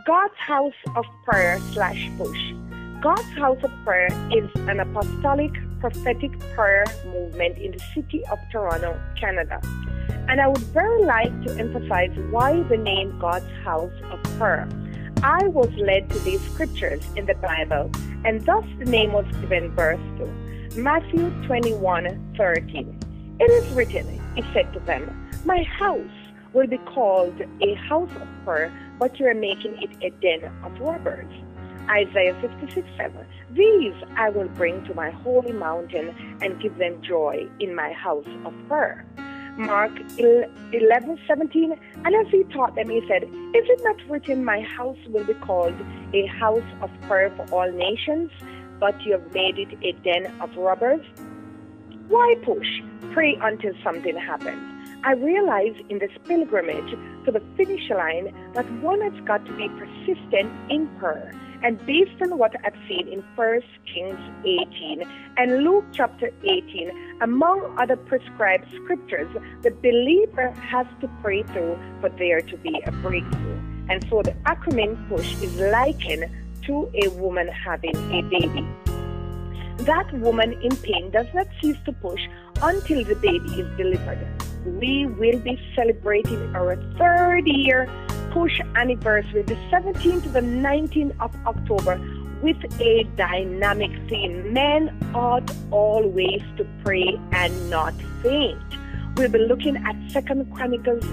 God's House of Prayer /Push. God's House of Prayer is an apostolic prophetic prayer movement in the city of Toronto, Canada. And I would very like to emphasize why the name God's House of Prayer. I was led to these scriptures in the Bible, and thus the name was given birth to. Matthew 21:13. It is written, he said to them, "My house will be called a house of prayer, but you are making it a den of robbers." Isaiah 56:7. "These I will bring to my holy mountain and give them joy in my house of prayer." Mark 11:17. And as he taught them, he said, "Is it not written, my house will be called a house of prayer for all nations, but you have made it a den of robbers?" Why push? Pray until something happens. I realize in this pilgrimage to the finish line that one has got to be persistent in prayer. And based on what I've seen in 1 Kings 18 and Luke chapter 18, among other prescribed scriptures, the believer has to pray through for there to be a breakthrough. And so the acronym PUSH is likened to a woman having a baby. That woman in pain does not cease to push until the baby is delivered. We will be celebrating our 3rd year PUSH anniversary, the 17th to the 19th of October, with a dynamic theme. Men ought always to pray and not faint. We'll be looking at 2 Chronicles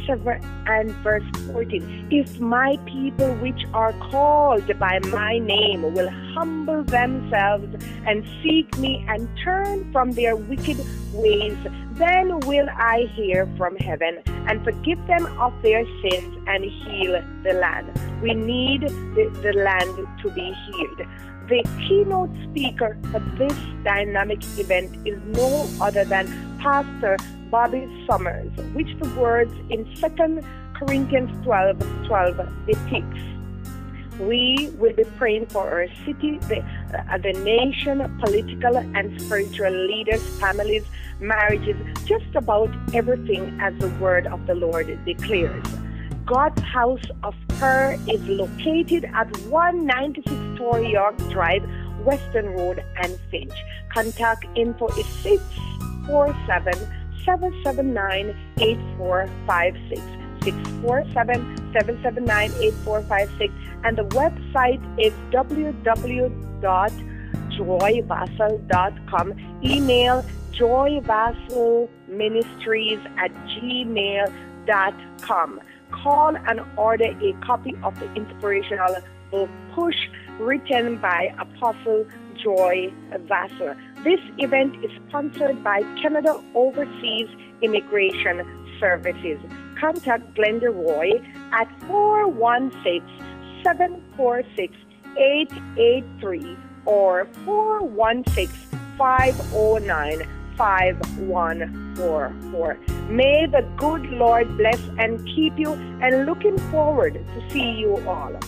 7 and verse 14. "If my people which are called by my name will humble themselves and seek me and turn from their wicked ways, then will I hear from heaven and forgive them of their sins and heal the land." We need the land to be healed. The keynote speaker for this dynamic event is no other than Pastor Bobby Summers, which the words in 2 Corinthians 12:12 depicts. We will be praying for our city, the nation, political and spiritual leaders, families, marriages, just about everything as the word of the Lord declares. God's House of Prayer is located at 196 Torrey York Drive, Western Road, and Finch. Contact info is 647-779-8456. 647-779-8456, and the website is www.joyvassal.com. Email joyvassalministries@gmail.com. Call and order a copy of the inspirational book PUSH, written by Apostle Joy Vassal. This event is sponsored by Canada Overseas Immigration Services. Contact Glenda Roy at 416-746-883 or 416-509-5144. May the good Lord bless and keep you, and looking forward to see you all.